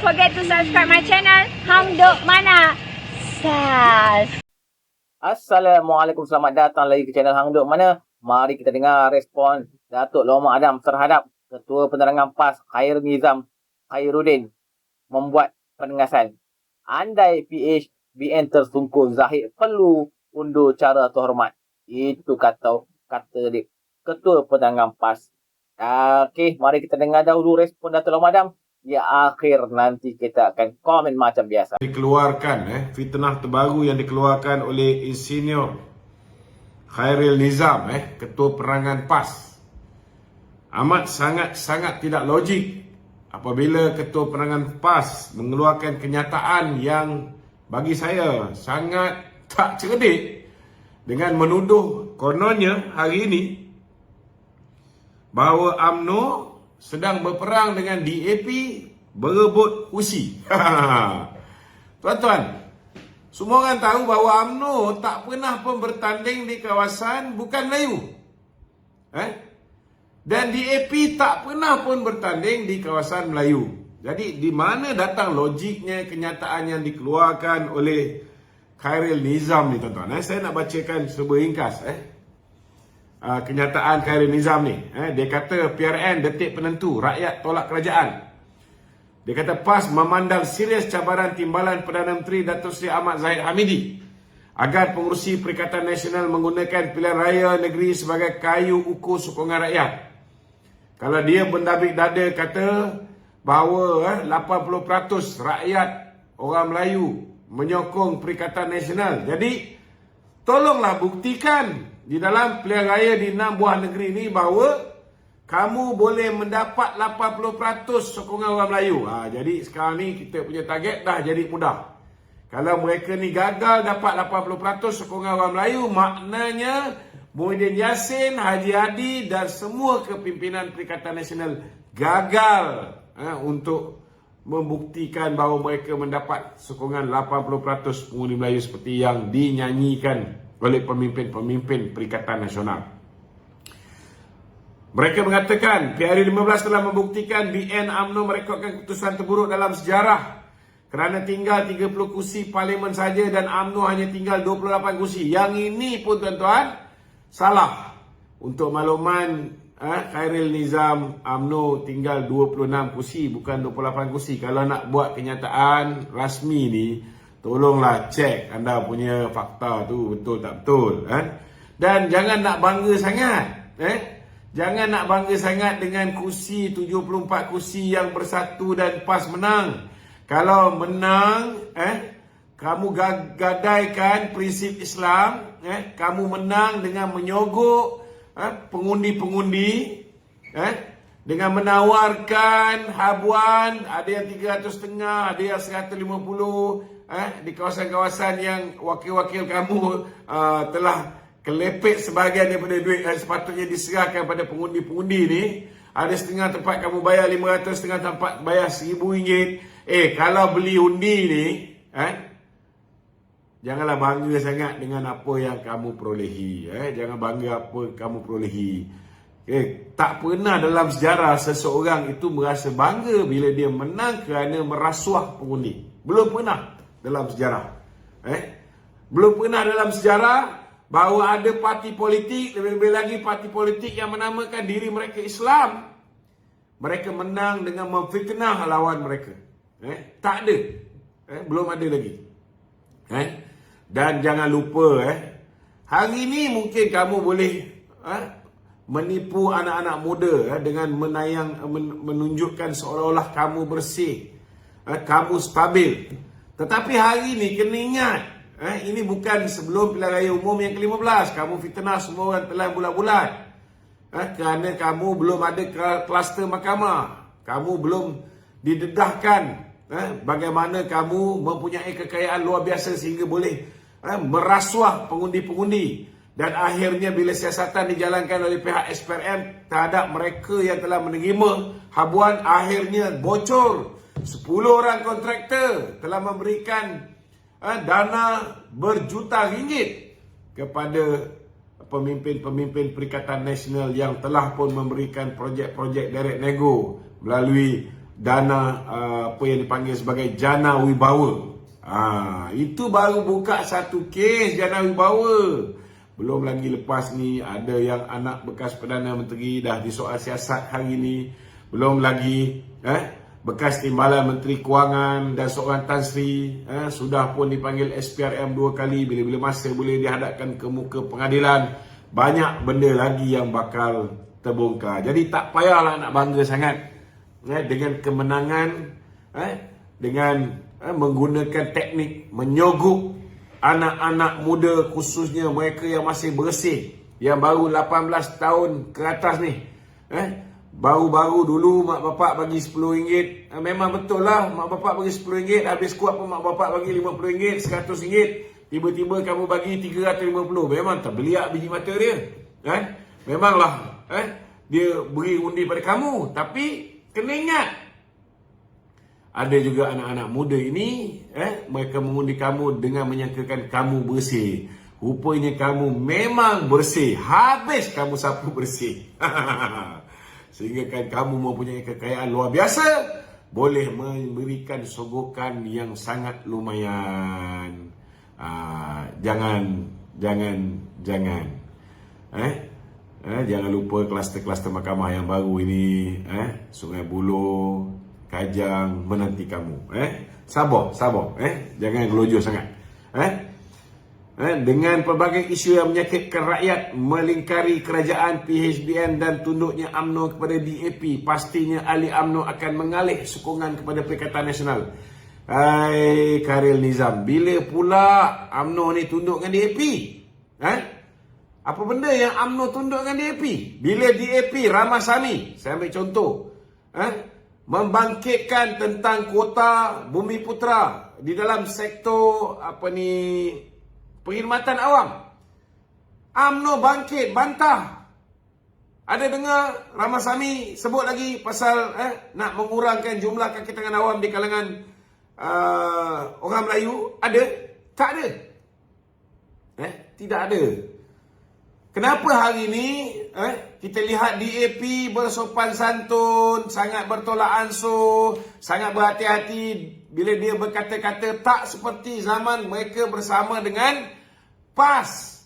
forget to subscribe my channel Hang Duk Mana. Sas. Assalamualaikum, selamat datang lagi ke channel Hang Duk Mana. Mari kita dengar respon Datuk Lawman Adam terhadap Ketua Penerangan PAS Khair Nizam Khairuddin membuat penegasan. Andai PHBN tersungkur, Zahid perlu undur cara terhormat. Itu kata dia, Ketua Penerangan PAS. Okey, mari kita dengar dahulu respon Datuk Lawman Adam. Ya, akhir nanti kita akan komen macam biasa. Dikeluarkan fitnah terbaru yang dikeluarkan oleh Insinyur Khairil Nizam, Ketua Penerangan PAS. Amat sangat tidak logik apabila Ketua Penerangan PAS mengeluarkan kenyataan yang bagi saya sangat tak cerdik dengan menuduh kononnya hari ini bahawa UMNO sedang berperang dengan DAP berebut kursi. Tuan-tuan, semua orang tahu bahawa UMNO tak pernah pun bertanding di kawasan bukan Melayu. Dan DAP tak pernah pun bertanding di kawasan Melayu. Jadi di mana datang logiknya kenyataan yang dikeluarkan oleh Khairil Nizam ni, tuan-tuan? Saya nak bacakan sebuah ringkas kenyataan Khairil Nizam ni. Dia kata PRN detik penentu, rakyat tolak kerajaan. Dia kata PAS memandang serius cabaran timbalan Perdana Menteri Datuk Seri Ahmad Zahid Hamidi agar pengurusi Perikatan Nasional menggunakan pilihan raya negeri sebagai kayu ukur sokongan rakyat. Kalau dia berdabik dada kata bahawa 80% rakyat orang Melayu menyokong Perikatan Nasional. Jadi tolonglah buktikan di dalam pilihan raya di 6 buah negeri ini bahawa kamu boleh mendapat 80% sokongan orang Melayu. Jadi sekarang ni kita punya target dah jadi mudah. Kalau mereka ni gagal dapat 80% sokongan orang Melayu, maknanya Muhyiddin Yassin, Haji Hadi dan semua kepimpinan Perikatan Nasional gagal untuk membuktikan bahawa mereka mendapat sokongan 80% pengundi Melayu seperti yang dinyanyikan oleh pemimpin-pemimpin Perikatan Nasional. Mereka mengatakan PRU15 telah membuktikan BN UMNO merekodkan keputusan terburuk dalam sejarah kerana tinggal 30 kursi parlimen saja dan UMNO hanya tinggal 28 kursi. Yang ini pun, tuan-tuan, salah. Untuk makluman, Khairil Nizam, UMNO tinggal 26 kursi, bukan 28 kursi. Kalau nak buat kenyataan rasmi ni, tolonglah cek anda punya fakta tu betul tak betul. Dan jangan nak bangga sangat. Jangan nak bangga sangat dengan kursi 74 kursi yang bersatu dan PAS menang. Kalau menang, kamu gadaikan prinsip Islam, kamu menang dengan menyogok pengundi-pengundi, dengan menawarkan habuan, ada yang 300.5, ada yang 150, di kawasan-kawasan yang wakil-wakil kamu telah kelepek sebahagian daripada duit yang sepatutnya diserahkan pada pengundi-pengundi ni. Ada setengah tempat kamu bayar 500, setengah tempat bayar RM1,000. Kalau beli undi ni, janganlah bangga sangat dengan apa yang kamu perolehi. Jangan bangga apa kamu perolehi. Tak pernah dalam sejarah seseorang itu merasa bangga bila dia menang kerana merasuah pengundi. Belum pernah dalam sejarah. Belum pernah dalam sejarah bahawa ada parti politik, lebih-lebih lagi parti politik yang menamakan diri mereka Islam, mereka menang dengan memfitnah lawan mereka. Tak ada. Belum ada lagi. Dan jangan lupa, hari ini mungkin kamu boleh menipu anak-anak muda dengan menunjukkan seolah-olah kamu bersih, kamu stabil. Tetapi hari ini kena ingat, ini bukan sebelum pilihan raya umum yang ke-15. Kamu fitnah semua orang telah bulat-bulat. Kerana kamu belum ada kluster mahkamah. Kamu belum didedahkan bagaimana kamu mempunyai kekayaan luar biasa sehingga boleh merasuah pengundi-pengundi. Dan akhirnya bila siasatan dijalankan oleh pihak SPRM terhadap mereka yang telah menerima habuan, akhirnya bocor. 10 orang kontraktor telah memberikan dana berjuta ringgit kepada pemimpin-pemimpin Perikatan Nasional yang telah pun memberikan projek-projek direct nego melalui dana apa yang dipanggil sebagai jana wibawa. Itu baru buka satu kes jana wibawa. Belum lagi lepas ni ada yang anak bekas Perdana Menteri dah disoal siasat hari ni. Belum lagi bekas Timbalan Menteri Kewangan dan seorang Tan Sri sudah pun dipanggil SPRM 2 kali. Bila-bila masa boleh dihadapkan ke muka pengadilan. Banyak benda lagi yang bakal terbongkar. Jadi tak payahlah nak bangga sangat dengan kemenangan, dengan menggunakan teknik menyogok anak-anak muda, khususnya mereka yang masih bersih, yang baru 18 tahun ke atas ni. Baru-baru dulu mak bapak bagi RM10. Memang betul lah, mak bapak bagi RM10. Habis kuat pun mak bapak bagi RM50, RM100. Tiba-tiba kamu bagi RM350. Memang tak beliak biji mata dia. Memanglah dia beri undi pada kamu. Tapi kena ingat, ada juga anak-anak muda ini, mereka mengundi kamu dengan menyangkakan kamu bersih. Rupanya kamu memang bersih. Habis kamu sapu bersih. Sehingga kan kamu mempunyai kekayaan luar biasa. Boleh memberikan sogokan yang sangat lumayan. Jangan. Jangan lupa kluster-kluster mahkamah yang baru ini. Sungai Buloh, Kajang menanti kamu. Sabar. Jangan gelojoh sangat. Dengan pelbagai isu yang menyakitkan rakyat melingkari kerajaan, PHBN dan tunduknya UMNO kepada DAP, pastinya ahli UMNO akan mengalih sokongan kepada Perikatan Nasional. Hai Khairil Nizam, bila pula UMNO ni tunduk dengan DAP? Apa benda yang UMNO tunduk dengan DAP? Bila DAP Ramasamy, saya ambil contoh, membangkitkan tentang kuota Bumi Putra di dalam sektor perkhidmatan awam, UMNO bangkit bantah. Ada dengar Ramasamy sebut lagi pasal nak mengurangkan jumlah kaki tangan awam di kalangan orang Melayu? Ada? Tak ada. Tidak ada. Kenapa hari ini kita lihat DAP bersopan santun, sangat bertolak ansur, sangat berhati-hati bila dia berkata-kata, tak seperti zaman mereka bersama dengan PAS.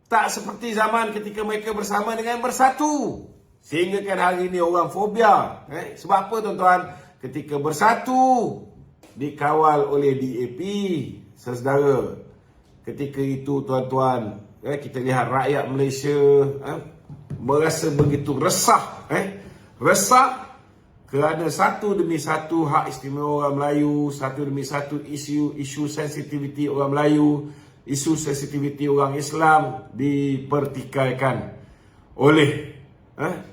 Tak seperti zaman ketika mereka bersama dengan Bersatu. Sehingga kan hari ini orang fobia. Sebab apa tuan-tuan? Ketika Bersatu dikawal oleh DAP, saudara, ketika itu tuan-tuan, kita lihat rakyat Malaysia merasa begitu resah. Resah kerana satu demi satu hak istimewa orang Melayu, satu demi satu isu sensitiviti orang Melayu, isu sensitiviti orang Islam dipertikaikan oleh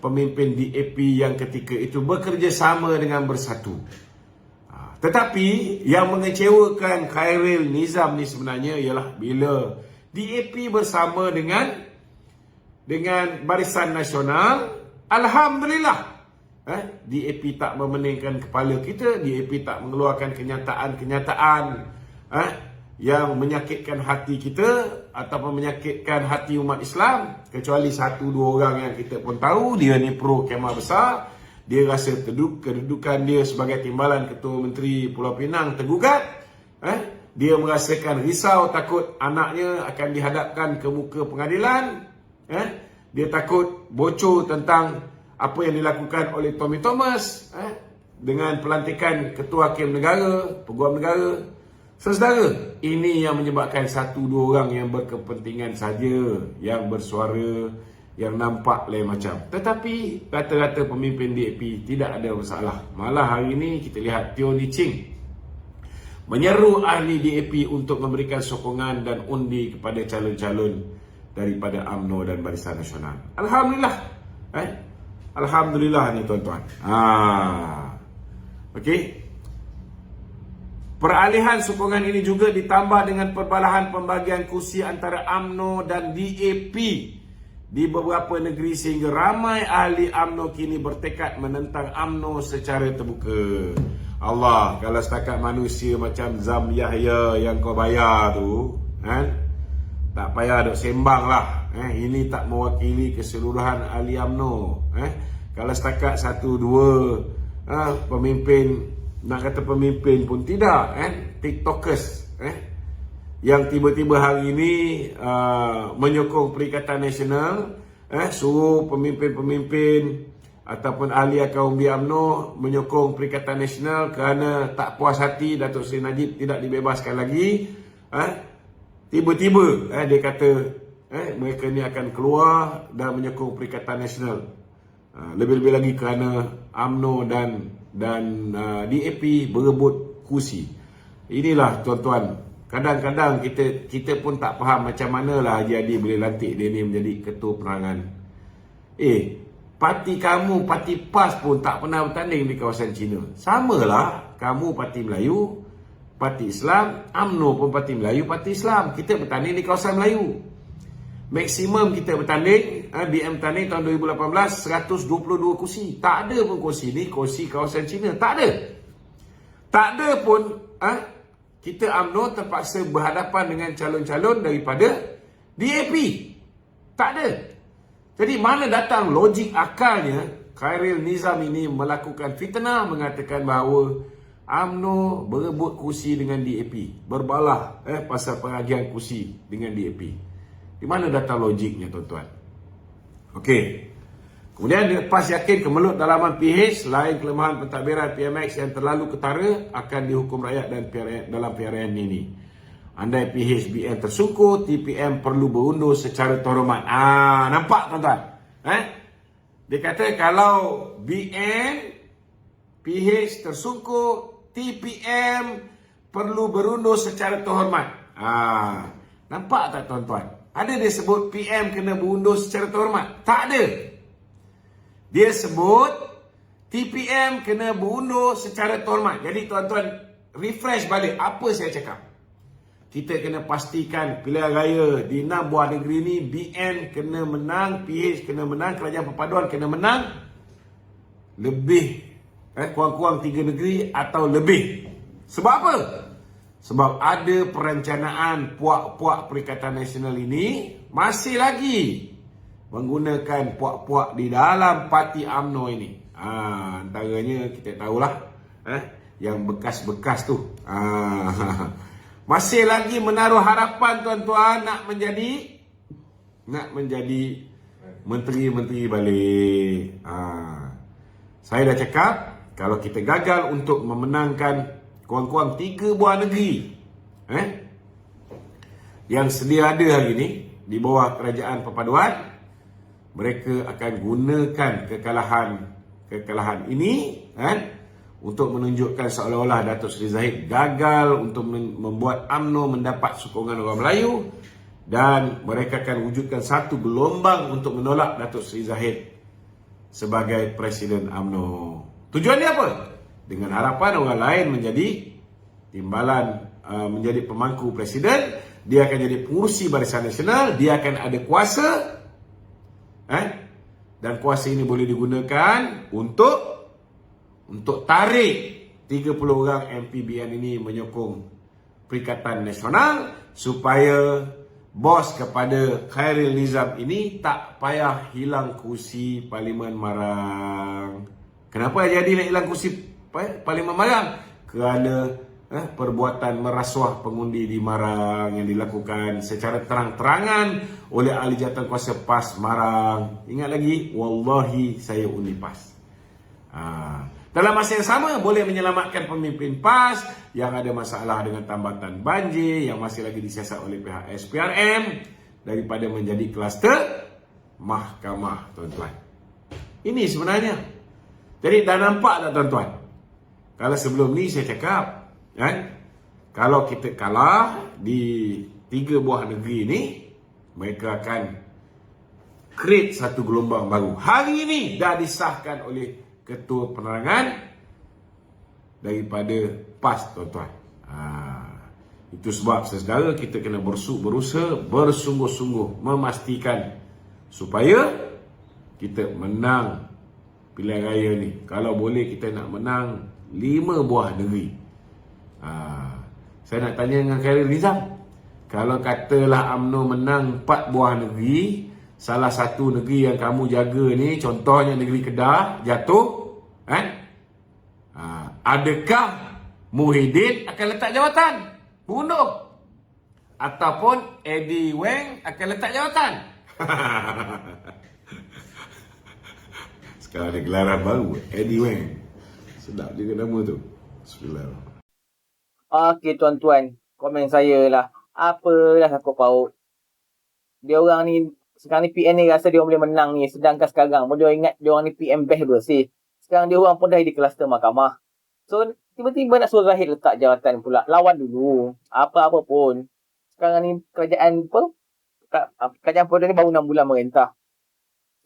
pemimpin DAP yang ketika itu bekerjasama dengan Bersatu. Tetapi yang mengecewakan Khairil Nizam ni sebenarnya ialah bila DAP bersama dengan Barisan Nasional, alhamdulillah, DAP tak memeningkan kepala kita, DAP tak mengeluarkan kenyataan-kenyataan yang menyakitkan hati kita ataupun menyakitkan hati umat Islam, kecuali satu dua orang yang kita pun tahu dia ni pro kemah besar. Dia rasa kedudukan dia sebagai timbalan Ketua Menteri Pulau Pinang tergugat. Dia merasakan risau, takut anaknya akan dihadapkan ke muka pengadilan. Dia takut bocor tentang apa yang dilakukan oleh Tommy Thomas dengan pelantikan Ketua Hakim Negara, Peguam Negara. Saudara, ini yang menyebabkan satu dua orang yang berkepentingan saja yang bersuara, yang nampak lain macam. Tetapi rata-rata pemimpin DAP tidak ada masalah. Malah hari ini kita lihat Teo Li Ching menyeru ahli DAP untuk memberikan sokongan dan undi kepada calon-calon daripada UMNO dan Barisan Nasional. Alhamdulillah. Alhamdulillah ni tuan-tuan. Okey. Peralihan sokongan ini juga ditambah dengan perbalahan pembagian kursi antara UMNO dan DAP di beberapa negeri sehingga ramai ahli UMNO kini bertekad menentang UMNO secara terbuka. Allah, kalau setakat manusia macam Zam Yahya yang kau bayar tu, tak payah duk sembang lah. Ini tak mewakili keseluruhan ahli UMNO. Kalau setakat satu dua pemimpin, nak kata pemimpin pun tidak, TikTokers, yang tiba-tiba hari ini menyokong Perikatan Nasional, suruh pemimpin-pemimpin ataupun ahli kaum UMNO menyokong Perikatan Nasional kerana tak puas hati Datuk Seri Najib tidak dibebaskan lagi. Tiba-tiba dia kata mereka ni akan keluar dan menyokong Perikatan Nasional. Lebih-lebih lagi kerana UMNO dan DAP berebut kursi. Inilah tuan-tuan, kadang-kadang kita pun tak faham macam manalah Haji Hadi boleh lantik dia ni menjadi ketua penerangan. Parti kamu, parti PAS pun tak pernah bertanding di kawasan Cina. Samalah, kamu parti Melayu, parti Islam, UMNO pun parti Melayu, parti Islam. Kita bertanding di kawasan Melayu. Maksimum kita bertanding, BM tanding tahun 2018, 122 kursi. Tak ada pun kursi ni, kursi kawasan Cina. Tak ada. Tak ada pun, kita UMNO terpaksa berhadapan dengan calon-calon daripada DAP. Tak ada. Jadi mana datang logik akalnya Khairil Nizam ini melakukan fitnah mengatakan bahawa UMNO berebut kursi dengan DAP, berbalah pasal pengagihan kursi dengan DAP. Di mana datang logiknya tuan-tuan? Okey. Kemudian dia lepas yakin kemelut dalaman PH selain kelemahan pentadbiran PMX yang terlalu ketara akan dihukum rakyat dan dalam PRN ini. Andai PHBN tersungkur, TPM perlu berundur secara terhormat. Nampak tuan-tuan? Dia kata kalau BN, PH tersungkur, TPM perlu berundur secara terhormat. Nampak tak tuan-tuan? Ada dia sebut PM kena berundur secara terhormat? Tak ada. Dia sebut TPM kena berundur secara terhormat. Jadi tuan-tuan refresh balik apa saya cakap. Kita kena pastikan pilihan raya di 6 buah negeri ni BN kena menang, PH kena menang, Kerajaan Perpaduan kena menang lebih kurang-kurang 3 negeri atau lebih. Sebab apa? Sebab ada perencanaan puak-puak Perikatan Nasional ini masih lagi menggunakan puak-puak di dalam parti UMNO ini. Antaranya kita tahulah yang bekas-bekas tu. Masih lagi menaruh harapan tuan-tuan nak menjadi menteri-menteri balik. Saya dah cakap kalau kita gagal untuk memenangkan kurang-kurang 3 buah negeri yang sedia ada hari ini di bawah Kerajaan Perpaduan, mereka akan gunakan kekalahan ini untuk menunjukkan seolah-olah Datuk Seri Zahid gagal untuk membuat UMNO mendapat sokongan orang Melayu, dan mereka akan wujudkan satu gelombang untuk menolak Datuk Seri Zahid sebagai Presiden UMNO. Tujuannya apa? Dengan harapan orang lain menjadi timbalan, menjadi pemangku presiden, dia akan jadi pengurusi Barisan Nasional, dia akan ada kuasa, dan kuasa ini boleh digunakan untuk tarik 30 orang MPBN ini menyokong Perikatan Nasional supaya bos kepada Khairil Nizam ini tak payah hilang kursi Parlimen Marang. Kenapa jadi nak hilang kursi Parlimen Marang? Kerana perbuatan merasuah pengundi di Marang yang dilakukan secara terang-terangan oleh ahli jawatankuasa PAS Marang. Ingat lagi, wallahi saya undi PAS. Dalam masa yang sama boleh menyelamatkan pemimpin PAS yang ada masalah dengan tambatan banjir yang masih lagi disiasat oleh pihak SPRM daripada menjadi kluster mahkamah, tuan-tuan. Ini sebenarnya. Jadi dah nampak tak tuan-tuan? Kalau sebelum ni saya cakap, kalau kita kalah di 3 buah negeri ini, mereka akan create satu gelombang baru. Hari ini dah disahkan oleh Ketua Penerangan daripada PAS, tuan-tuan. Itu sebab saudara kita kena berusaha bersungguh-sungguh memastikan supaya kita menang pilihan raya ni. Kalau boleh kita nak menang 5 buah negeri. Saya nak tanya dengan Khairil Nizam, kalau katalah UMNO menang 4 buah negeri, salah satu negeri yang kamu jaga ni, contohnya negeri Kedah, jatuh, Adakah Muhyiddin akan letak jawatan? Bunuh. Ataupun Eddie Weng akan letak jawatan? Sekarang ada gelaran baru, Eddie Weng. Sedap juga nama tu. Bismillahirrahmanirrahim. Okey tuan-tuan, komen saya lah. Apalah sangkut paut. Dia orang ni, sekarang ni PM ni rasa dia orang boleh menang ni. Sedangkan sekarang pun dia ingat dia orang ni PM best bersih. Sekarang dia orang pun dah di kluster mahkamah. So, tiba-tiba nak suruh Zahid letak jawatan pula. Lawan dulu. Apa-apa pun. Sekarang ni kerajaan apa? Kerajaan Perdana ni baru 6 bulan merintah.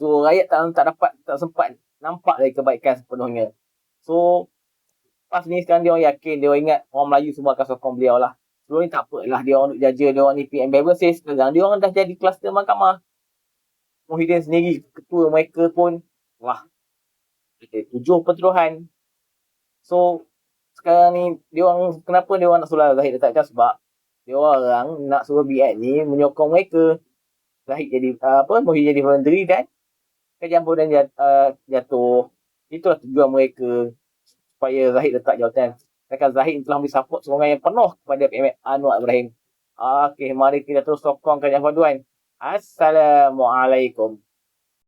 So, rakyat tak sempat nampak lagi kebaikan sepenuhnya. So, pas ni sekarang dia orang yakin, dia orang ingat orang Melayu semua akan sokong beliau lah. Sebelum ni tak apalah dia orang duk jaja, dia orang ni PM bersih. Sekarang dia orang dah jadi kluster mahkamah. Muhyiddin sendiri, ketua mereka pun, wah, 7 pertuduhan. So, sekarang ni, kenapa dia orang nak suruh Zahid letakkan? Sebab dia orang nak suruh BN ni menyokong mereka. Zahid jadi, Muhyiddin jadi voluntary dan kerajaan Perdana jatuh. Itulah tujuan mereka supaya Zahid letak jawatan. Sedangkan Zahid telah memberi support sokongan yang penuh kepada PM Anwar Ibrahim. Okey, mari kita terus sokong kerajaan Paduan. Assalamualaikum.